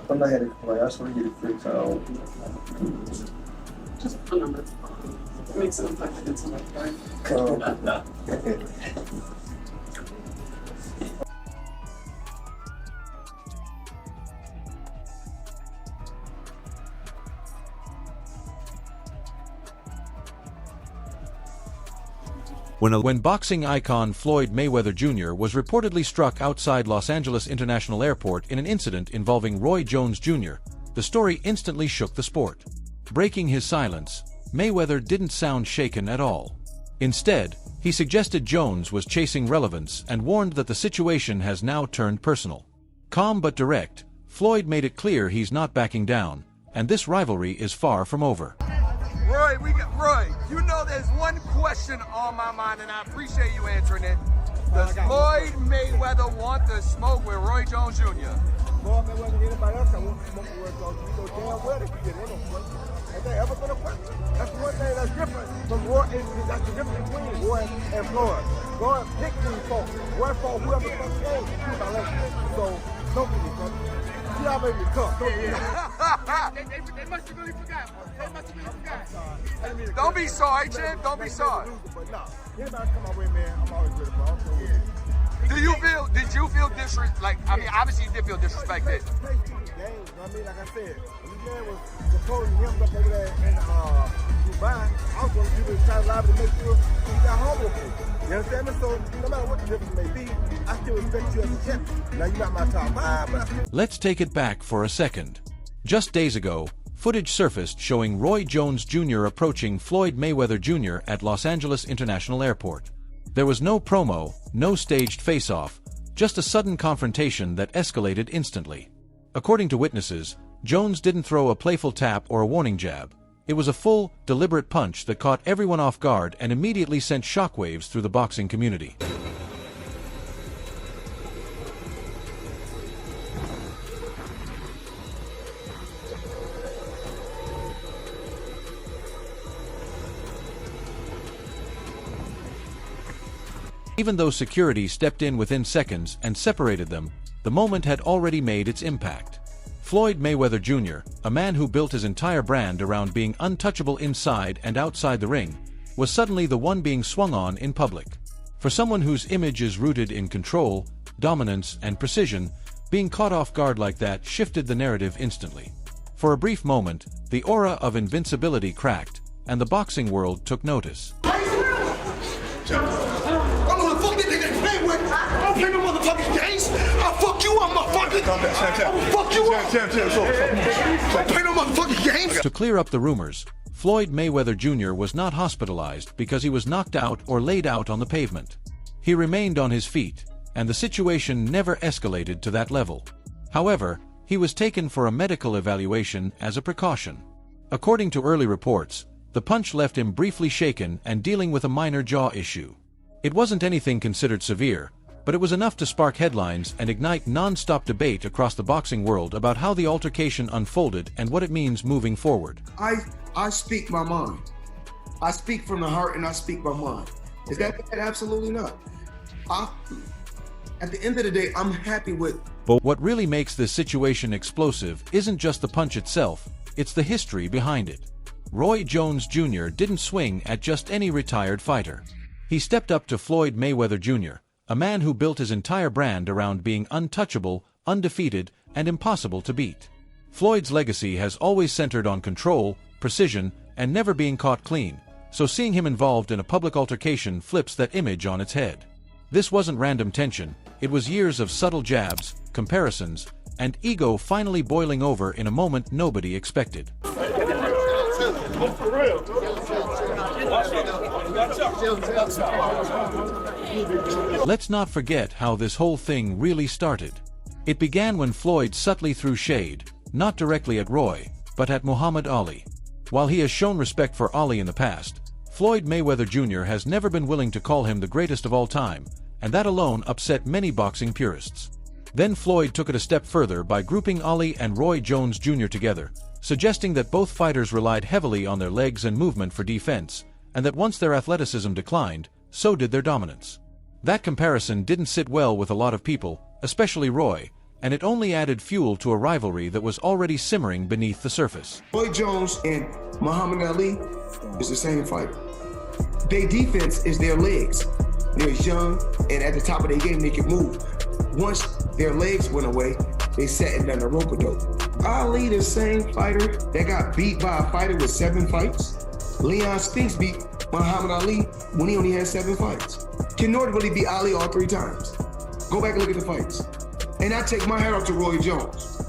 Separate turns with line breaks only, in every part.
こんなやり方や、そういうフリークout.
Just a number. It makes it look like I did something right.
When boxing icon Floyd Mayweather Jr. was reportedly struck outside Los Angeles International Airport in an incident involving Roy Jones Jr., the story instantly shook the sport. Breaking his silence, Mayweather didn't sound shaken at all. Instead, he suggested Jones was chasing relevance and warned that the situation has now turned personal. Calm but direct, Floyd made it clear he's not backing down, and this rivalry is far from over.
Roy, you know there's one question on my mind, and I appreciate you answering it. Does Floyd Mayweather want to smoke with Roy Jones Jr.?
Floyd Mayweather, anybody else that wants to smoke with Roy Jones Jr., you know damn well they can get in on question. Has there ever been a question? That's the one thing that's different from Roy. That's the difference between Roy and Floyd. Roy picked these folks. Roy fought whoever the fuck came to choose my lesson. So, don't get me, brother. You already cut.
They must have really forgot. They must have really forgot. Don't be sorry, champ. Don't be sorry.
But nah, anybody come my way, man, I'm always ready, bro.
Did you feel disrespect? Like, I mean, obviously you did feel disrespected.
I mean, like I said, when this man was proposing him up over there in Dubai, I was going to do this child live to make sure he got home with me. You understand me? So, no matter what the difference may be, I still respect you as a champion. Now, you're not my top five, but I still...
Let's take it back for a second. Just days ago, footage surfaced showing Roy Jones Jr. approaching Floyd Mayweather Jr. at Los Angeles International Airport. There was no promo, no staged face-off, just a sudden confrontation that escalated instantly. According to witnesses, Jones didn't throw a playful tap or a warning jab. It was a full, deliberate punch that caught everyone off guard and immediately sent shockwaves through the boxing community. Even though security stepped in within seconds and separated them, the moment had already made its impact. Floyd Mayweather Jr., a man who built his entire brand around being untouchable inside and outside the ring, was suddenly the one being swung on in public. For someone whose image is rooted in control, dominance, and precision, being caught off guard like that shifted the narrative instantly. For a brief moment, the aura of invincibility cracked, and the boxing world took notice.
I'll fuck you up, motherfucker! I'll fuck you up! Play no motherfucking games!
To clear up the rumors, Floyd Mayweather Jr. was not hospitalized because he was knocked out or laid out on the pavement. He remained on his feet, and the situation never escalated to that level. However, he was taken for a medical evaluation as a precaution. According to early reports, the punch left him briefly shaken and dealing with a minor jaw issue. It wasn't anything considered severe, but it was enough to spark headlines and ignite non-stop debate across the boxing world about how the altercation unfolded and what it means moving forward.
I speak my mind. I speak from the heart and I speak my mind. Is that bad? Absolutely not. At the end of the day, I'm happy with...
But what really makes this situation explosive isn't just the punch itself, it's the history behind it. Roy Jones Jr. didn't swing at just any retired fighter. He stepped up to Floyd Mayweather Jr., a man who built his entire brand around being untouchable, undefeated, and impossible to beat. Floyd's legacy has always centered on control, precision, and never being caught clean, so seeing him involved in a public altercation flips that image on its head. This wasn't random tension, it was years of subtle jabs, comparisons, and ego finally boiling over in a moment nobody expected. Let's not forget how this whole thing really started. It began when Floyd subtly threw shade, not directly at Roy, but at Muhammad Ali. While he has shown respect for Ali in the past, Floyd Mayweather Jr. has never been willing to call him the greatest of all time, and that alone upset many boxing purists. Then Floyd took it a step further by grouping Ali and Roy Jones Jr. together, suggesting that both fighters relied heavily on their legs and movement for defense, and that once their athleticism declined, so did their dominance. That comparison didn't sit well with a lot of people, especially Roy, and it only added fuel to a rivalry that was already simmering beneath the surface.
Floyd Jones and Muhammad Ali is the same fighter. Their defense is their legs. They're young, and at the top of their game, they can move. Once their legs went away, they sat in down the rope-a-dope. Ali, the same fighter that got beat by a fighter with 7 fights. Leon Spinks beat Muhammad Ali when he only had 7 fights. Can Norton really beat Ali all 3 times? Go back and look at the fights. And I take my hat off to Roy Jones.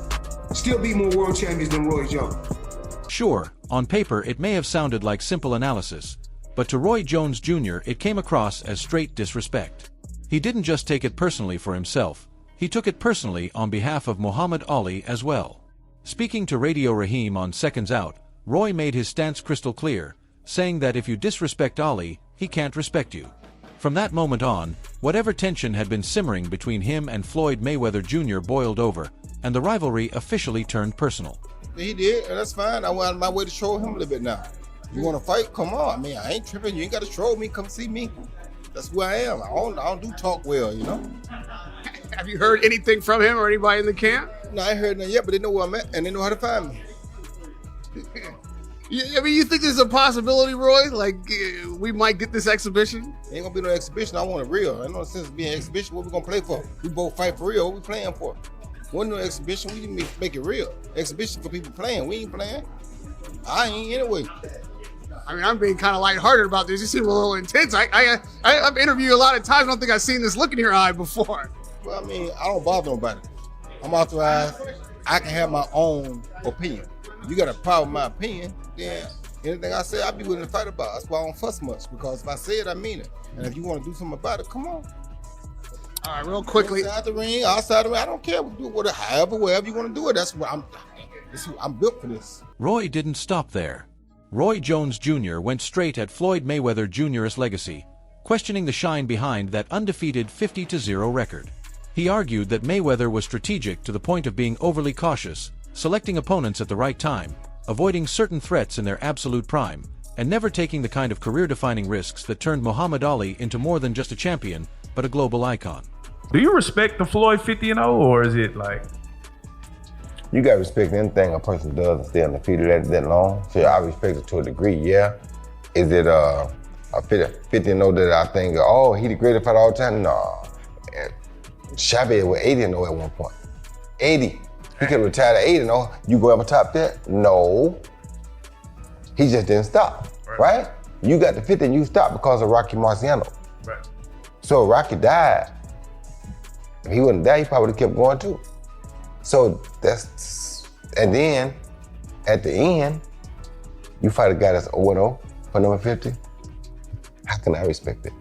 Still beat more world champions than Roy Jones.
Sure, on paper it may have sounded like simple analysis, but to Roy Jones Jr. it came across as straight disrespect. He didn't just take it personally for himself, he took it personally on behalf of Muhammad Ali as well. Speaking to Radio Raheem on Seconds Out, Roy made his stance crystal clear, saying that if you disrespect Ali, he can't respect you. From that moment on, whatever tension had been simmering between him and Floyd Mayweather Jr. boiled over, and the rivalry officially turned personal.
He did, and that's fine. I went out of my way to troll him a little bit now. You want to fight? Come on. I mean, I ain't tripping. You ain't got to troll me. Come see me. That's who I am. I don't do talk well, you know?
Have you heard anything from him or anybody in the camp?
No, I ain't heard nothing yet, but they know where I'm at, and they know how to find me.
I mean, you think there's a possibility, Roy? Like, we might get this exhibition?
Ain't gonna be no exhibition. I want it real. Ain't no sense of being an exhibition. What we gonna play for? We both fight for real. What we playing for? Wasn't no exhibition. We didn't make it real. Exhibition for people playing. We ain't playing. I ain't anyway.
I mean, I'm being kind of lighthearted about this. You seem a little intense. I've interviewed you a lot of times. I don't think I've seen this look in your eye before.
Well, I mean, I don't bother nobody. I'm authorized. I can have my own opinion. You got a problem with my opinion, then anything I say, I'll be willing to fight about. That's why I don't fuss much, because if I say it, I mean it. And if you want to do something about it, come on.
All right, real quickly.
Inside the ring, outside the ring, I don't care. We do whatever, wherever you want to do it. That's what I'm built for this.
Roy didn't stop there. Roy Jones Jr. went straight at Floyd Mayweather Jr.'s legacy, questioning the shine behind that undefeated 50-0 record. He argued that Mayweather was strategic to the point of being overly cautious, selecting opponents at the right time, avoiding certain threats in their absolute prime, and never taking the kind of career-defining risks that turned Muhammad Ali into more than just a champion, but a global icon.
Do you respect the Floyd 50-0, or is it like...
You gotta respect anything a person does and stay undefeated that long. So I respect it to a degree, yeah. Is it a 50-0 that I think, oh, he the greatest fighter all the time? No. Chavez was 80-0 at one point. 80. He could retire at 80-0. You go up top there? No. He just didn't stop, right? You got the 50 and you stopped because of Rocky Marciano.
Right.
So Rocky died. If he wouldn't die, he probably would have kept going too. So and then at the end, you fight a guy that's 0-0 for number 50. How can I respect it?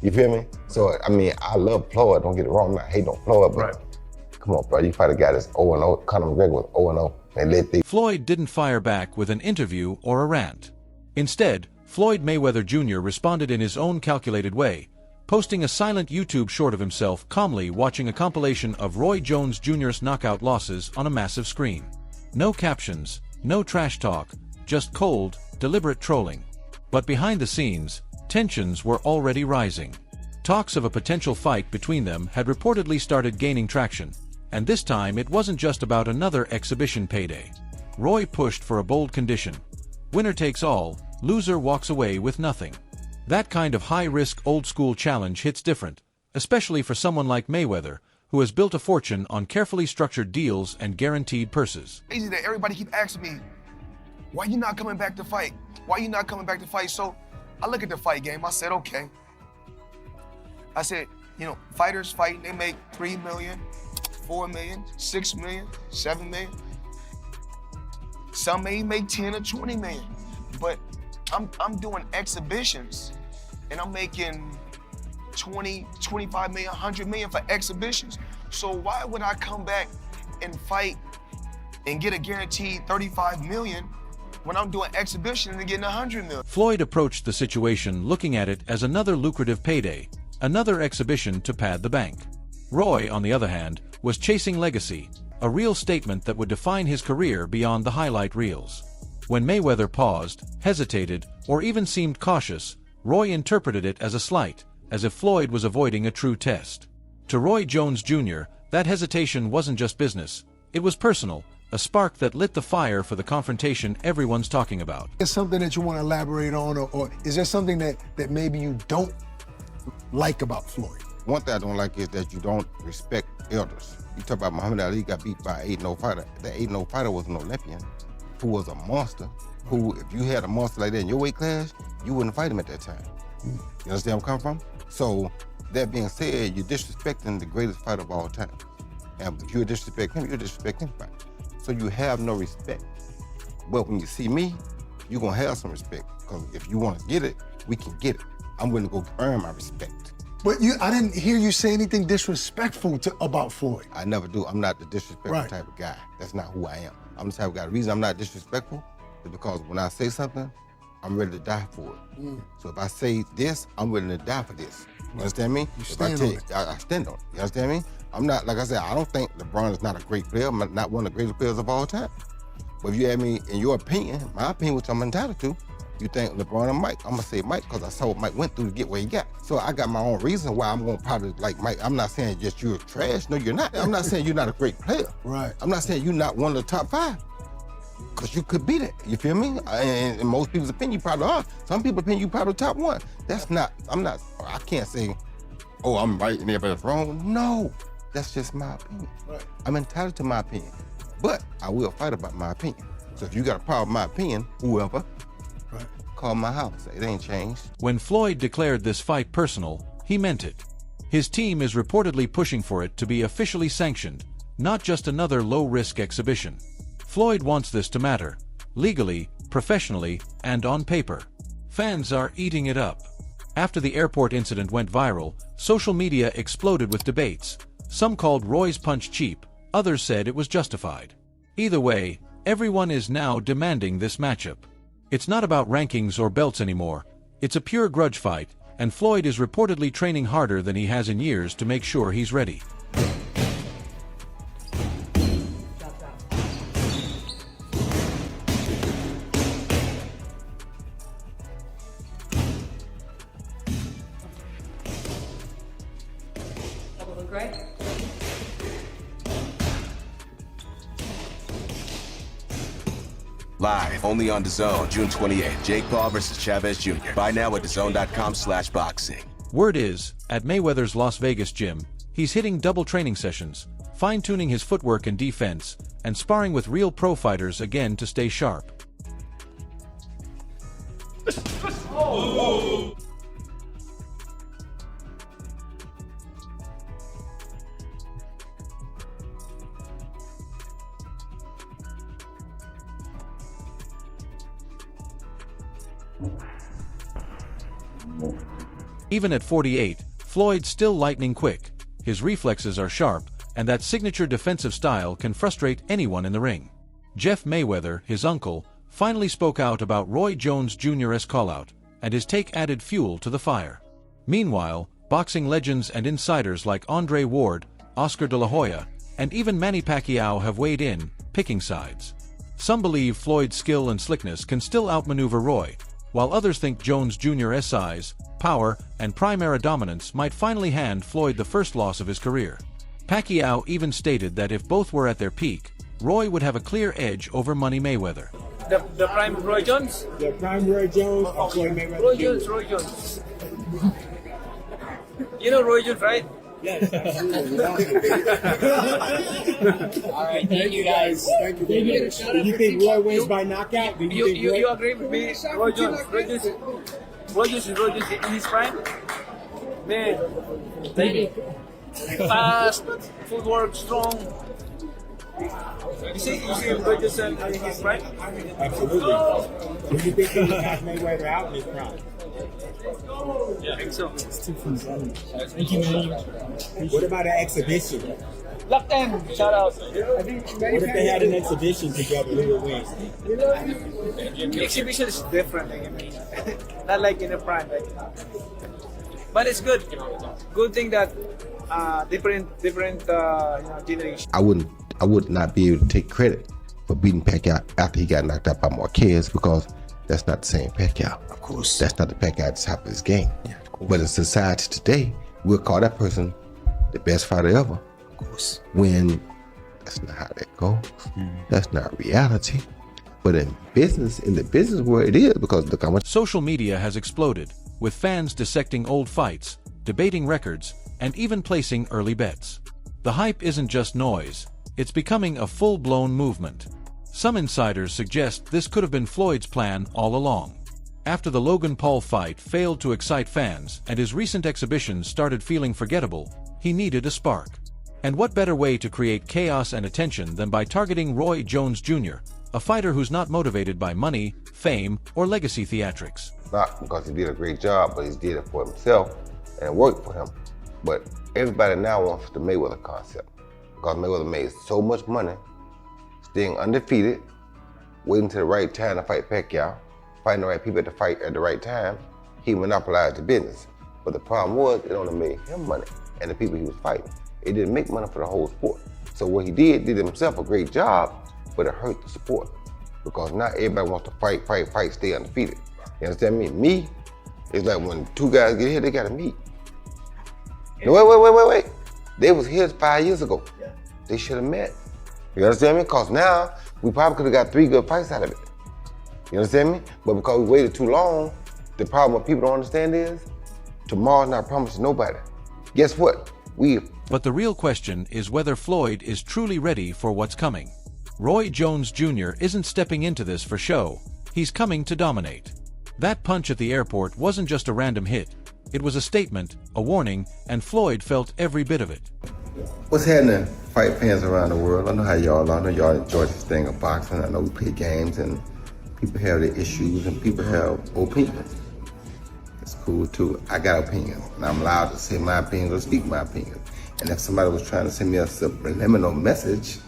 You feel me? So, I mean, I love Floyd, don't get it wrong, I hate on Floyd, but come on, bro, you fight a guy that's 0-0, Conor McGregor was 0-0.
Floyd didn't fire back with an interview or a rant. Instead, Floyd Mayweather Jr. responded in his own calculated way, posting a silent YouTube short of himself calmly watching a compilation of Roy Jones Jr.'s knockout losses on a massive screen. No captions, no trash talk, just cold, deliberate trolling. But behind the scenes, tensions were already rising. Talks of a potential fight between them had reportedly started gaining traction, and this time it wasn't just about another exhibition payday. Roy pushed for a bold condition. Winner takes all, loser walks away with nothing. That kind of high-risk old-school challenge hits different, especially for someone like Mayweather, who has built a fortune on carefully structured deals and guaranteed purses.
Crazy that everybody keep asking me, why you not coming back to fight? Why you not coming back to fight? So I look at the fight game, I said, okay. I said, you know, fighters fighting, they make 3 million, 4 million, 6 million, 7 million. Some may make 10 or 20 million, but I'm doing exhibitions and I'm making 20, 25 million, 100 million for exhibitions. So why would I come back and fight and get a guaranteed 35 million when I'm doing exhibitions and getting 100 million?
Floyd approached the situation looking at it as another lucrative payday, another exhibition to pad the bank. Roy, on the other hand, was chasing legacy, a real statement that would define his career beyond the highlight reels. When Mayweather paused, hesitated, or even seemed cautious, Roy interpreted it as a slight, as if Floyd was avoiding a true test. To Roy Jones Jr., that hesitation wasn't just business, it was personal, a spark that lit the fire for the confrontation everyone's talking about.
Is something that you want to elaborate on, or is there something that maybe you don't like about Floyd?
One thing I don't like is that you don't respect elders. You talk about Muhammad Ali got beat by an 8-0 fighter. That 8-0 fighter was an Olympian who was a monster, who, if you had a monster like that in your weight class, you wouldn't fight him at that time. You understand where I'm coming from? So, that being said, you're disrespecting the greatest fighter of all time. And if you disrespect him, you disrespect anybody. So you have no respect. But when you see me, you're gonna have some respect. Because if you wanna get it, we can get it. I'm willing to go earn my respect.
But I didn't hear you say anything disrespectful about Floyd.
I never do. I'm not the disrespectful type of guy. That's not who I am. I'm the type of guy. The reason I'm not disrespectful is because when I say something, I'm ready to die for it. So if I say this, I'm willing to die for this. You understand me?
You stand on it.
I stand on it. You understand me? I'm not, like I said, I don't think LeBron is not a great player. I'm not one of the greatest players of all time. But if you ask me, in your opinion, my opinion, which I'm entitled to, you think LeBron and Mike, I'm gonna say Mike because I saw what Mike went through to get where he got. So I got my own reason why I'm gonna probably like Mike. I'm not saying just you're trash. No, you're not. I'm not saying you're not a great player.
Right.
I'm not saying you're not one of the top 5. Because you could be that, you feel me? And in most people's opinion, you probably are. Some people's opinion, you probably top 1. That's not, I can't say, oh, I'm right and everybody's wrong. No, that's just my opinion. Right. I'm entitled to my opinion, but I will fight about my opinion. So if you got a problem with my opinion, whoever, call my house. It ain't changed.
When Floyd declared this fight personal, he meant it. His team is reportedly pushing for it to be officially sanctioned, not just another low-risk exhibition. Floyd wants this to matter, legally, professionally, and on paper. Fans are eating it up. After the airport incident went viral, social media exploded with debates. Some called Roy's punch cheap, others said it was justified. Either way, everyone is now demanding this matchup. It's not about rankings or belts anymore. It's a pure grudge fight, and Floyd is reportedly training harder than he has in years to make sure he's ready.
Live, only on DAZN, June 28th. Jake Paul versus Chavez Jr. Buy now at DAZN.com/boxing.
Word is, at Mayweather's Las Vegas gym, he's hitting double training sessions, fine-tuning his footwork and defense, and sparring with real pro fighters again to stay sharp. Even at 48, Floyd's still lightning quick. His reflexes are sharp, and that signature defensive style can frustrate anyone in the ring. Jeff Mayweather, his uncle, finally spoke out about Roy Jones Jr.'s callout, and his take added fuel to the fire. Meanwhile, boxing legends and insiders like Andre Ward, Oscar De La Hoya, and even Manny Pacquiao have weighed in, picking sides. Some believe Floyd's skill and slickness can still outmaneuver Roy, while others think Jones Jr.'s size, power, and prime-era dominance might finally hand Floyd the first loss of his career. Pacquiao even stated that if both were at their peak, Roy would have a clear edge over Money Mayweather.
The prime Roy Jones?
The prime Roy Jones or Floyd Mayweather?
Roy Jones. You know Roy Jones, right?
Yes, absolutely. All right, thank you guys. Thank you. Do you think Roy wins by knockout?
You agree with me? Roy Jones is in his prime? Man, fast, footwork, strong. You see Roy Jones in his prime?
Absolutely. Do you think he got Mayweather out in his prime?
Yeah, I think so.
Thank you, man. What about an exhibition?
Lock 10, shout out.
What if they had an exhibition together? Who would win?
Exhibition is different, not like in the prime. But it's good. Good thing that different generation.
I would not be able to take credit for beating Pacquiao after he got knocked out by Marquez because that's not the same Pacquiao.
Of course.
That's not the Pacquiao at the top of his game. Yeah, but in society today, we'll call that person the best fighter ever Of course. When that's not how that goes. That's not reality. But in the business world, it is, because look how much.
Social media has exploded, with fans dissecting old fights, debating records, and even placing early bets. The hype isn't just noise, it's becoming a full-blown movement. Some insiders suggest this could have been Floyd's plan all along. After the Logan Paul fight failed to excite fans and his recent exhibitions started feeling forgettable, he needed a spark. And what better way to create chaos and attention than by targeting Roy Jones Jr., a fighter who's not motivated by money, fame, or legacy theatrics.
Not because he did a great job, but he did it for himself, and it worked for him. But everybody now wants the Mayweather concept, because Mayweather made so much money, staying undefeated, waiting to the right time to fight Pacquiao, fighting the right people to fight at the right time. He monopolized the business. But the problem was, it only made him money and the people he was fighting. It didn't make money for the whole sport. So what he did himself a great job, but it hurt the sport, because not everybody wants to fight, stay undefeated. You understand me? Me, it's like when two guys get hit, they gotta meet. No, wait. They was here 5 years ago. They should have met. You understand me? Because now, we probably could have got 3 good fights out of it. You understand me? But because we waited too long, the problem what people don't understand is, tomorrow's not promised to nobody. Guess what?
But the real question is whether Floyd is truly ready for what's coming. Roy Jones Jr. isn't stepping into this for show. He's coming to dominate. That punch at the airport wasn't just a random hit. It was a statement, a warning, and Floyd felt every bit of it.
What's happening, fight fans around the world? I know how y'all are. I know y'all enjoy this thing of boxing. I know we play games and people have their issues and people have opinions. It's cool too. I got opinions and I'm allowed to say my opinions or speak my opinions. And if somebody was trying to send me a subliminal message,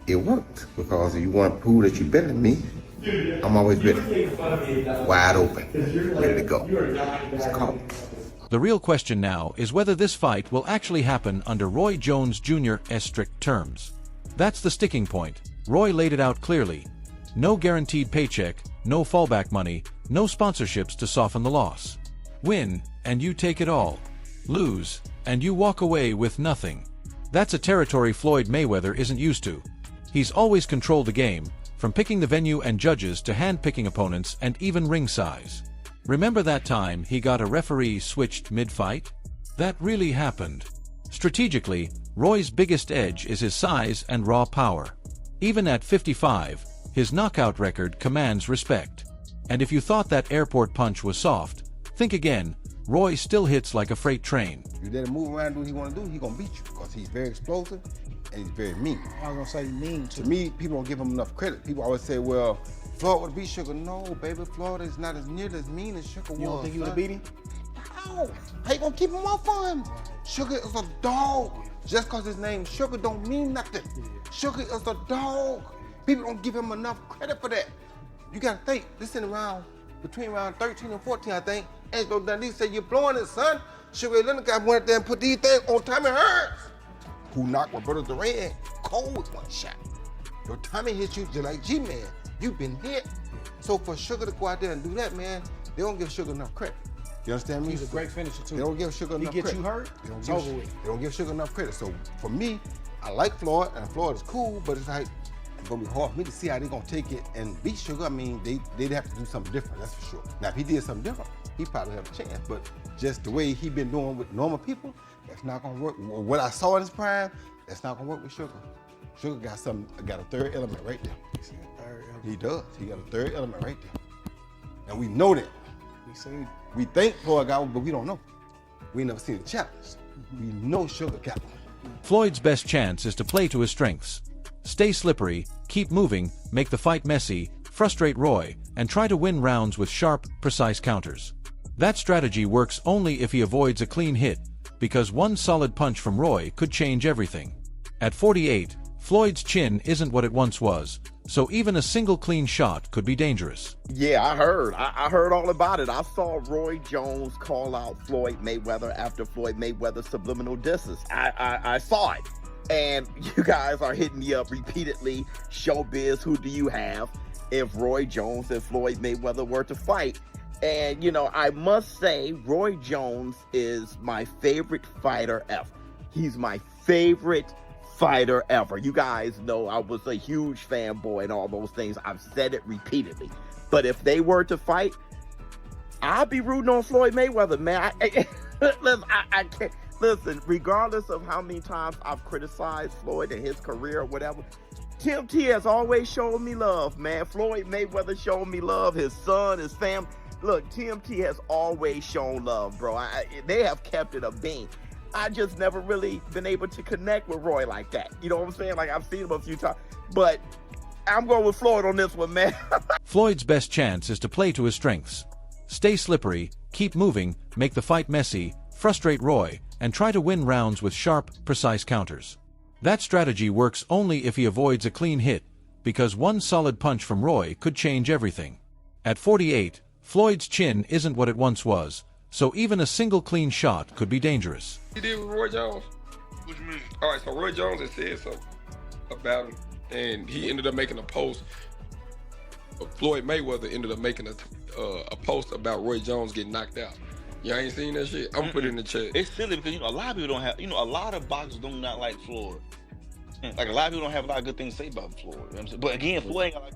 it worked, because if you want to prove that you're better than me, I'm always ready, wide open, ready to go. It's called.
The real question now is whether this fight will actually happen under Roy Jones Jr.'s strict terms. That's the sticking point. Roy laid it out clearly. No guaranteed paycheck, no fallback money, no sponsorships to soften the loss. Win, and you take it all. Lose, and you walk away with nothing. That's a territory Floyd Mayweather isn't used to. He's always controlled the game, from picking the venue and judges to hand-picking opponents and even ring size. Remember that time he got a referee switched mid-fight? That really happened. Strategically, Roy's biggest edge is his size and raw power. Even at 55, his knockout record commands respect. And if you thought that airport punch was soft, think again. Roy still hits like a freight train.
If you let him move around and do what he want to do, he's going to beat you, because he's very explosive and he's very mean.
I was going to say mean too.
To me, people don't give him enough credit. People always say, well, Floyd would beat Sugar. No, baby, Floyd is not as nearly as mean as Sugar was.
You don't think he would have beat him?
No. How you going to keep him off of him? Sugar is a dog. Just because his name's Sugar don't mean nothing. Sugar is a dog. People don't give him enough credit for that. You got to think, this is between round 13 and 14, I think. Angelo Dundee said, you're blowing it, son. Sugar Leonard got went there and put these things on Tommy Hearns, who knocked Roberto Duran cold with one shot. Your Tommy hit you just like G-Man. You've been hit. So for Sugar to go out there and do that, man, they don't give Sugar enough credit. You understand me?
He's a great finisher too.
They don't give Sugar enough credit.
He gets you hurt, it's over with.
They don't give Sugar enough credit. So for me, I like Floyd, and Floyd is cool, but it's like, it's gonna be hard for me to see how they're gonna take it and beat Sugar. I mean, they'd have to do something different, that's for sure. Now, if he did something different, he probably have a chance, but just the way he been doing with normal people, that's not gonna work. What I saw in his prime, that's not gonna work with Sugar. Sugar got a third element right there. He does. He got a third element right there. And we know that. We think Floyd got one, but we don't know. We ain't never seen the challenge. We know Sugar got one.
Floyd's best chance is to play to his strengths. Stay slippery, keep moving, make the fight messy, frustrate Roy, and try to win rounds with sharp, precise counters. That strategy works only if he avoids a clean hit, because one solid punch from Roy could change everything. At 48, Floyd's chin isn't what it once was, so even a single clean shot could be dangerous.
Yeah, I heard all about it. I saw Roy Jones call out Floyd Mayweather after Floyd Mayweather's subliminal disses. I saw it. And you guys are hitting me up repeatedly. Showbiz, who do you have if Roy Jones and Floyd Mayweather were to fight? And, you know, I must say, Roy Jones is my favorite fighter ever. He's my favorite fighter ever. You guys know I was a huge fanboy and all those things. I've said it repeatedly. But if they were to fight, I'll be rooting on Floyd Mayweather, man. I can't. Listen, regardless of how many times I've criticized Floyd and his career or whatever, Tim T has always shown me love, man. Floyd Mayweather showed me love, his son, his family. Look, Tim T has always shown love, bro. They have kept it a bean. I just never really been able to connect with Roy like that. You know what I'm saying? Like, I've seen him a few times. But I'm going with Floyd on this one, man.
Floyd's best chance is to play to his strengths. Stay slippery, keep moving, make the fight messy, frustrate Roy, and try to win rounds with sharp, precise counters. That strategy works only if he avoids a clean hit, because one solid punch from Roy could change everything. At 48, Floyd's chin isn't what it once was, so even a single clean shot could be dangerous.
He did with Roy Jones?
What you mean?
All right, so Roy Jones had said something about him, and he ended up making a post. Floyd Mayweather ended up making a post about Roy Jones getting knocked out. Y'all ain't seen that shit? I'm gonna put it in the chat.
It's silly because, a lot of people don't have, a lot of boxers do not like Floyd. Like, a lot of people don't have a lot of good things to say about Floyd. You know what I'm saying? But again, Floyd ain't got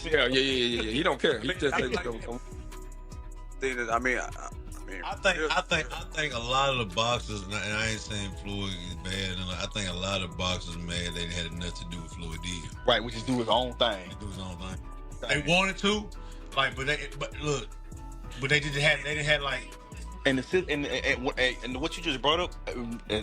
Yeah. He don't care. He just said
I think a lot of the boxers, and I ain't saying Floyd is bad, and I think a lot of boxers mad they had nothing to do with Floyd either.
Right, which is do his own thing.
They wanted to, but they didn't have like.
And what you just brought up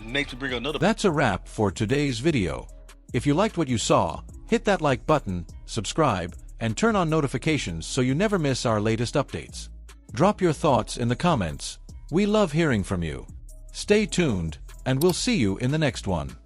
makes me bring another.
That's a wrap for today's video. If you liked what you saw, hit that like button, subscribe, and turn on notifications so you never miss our latest updates. Drop your thoughts in the comments. We love hearing from you. Stay tuned, and we'll see you in the next one.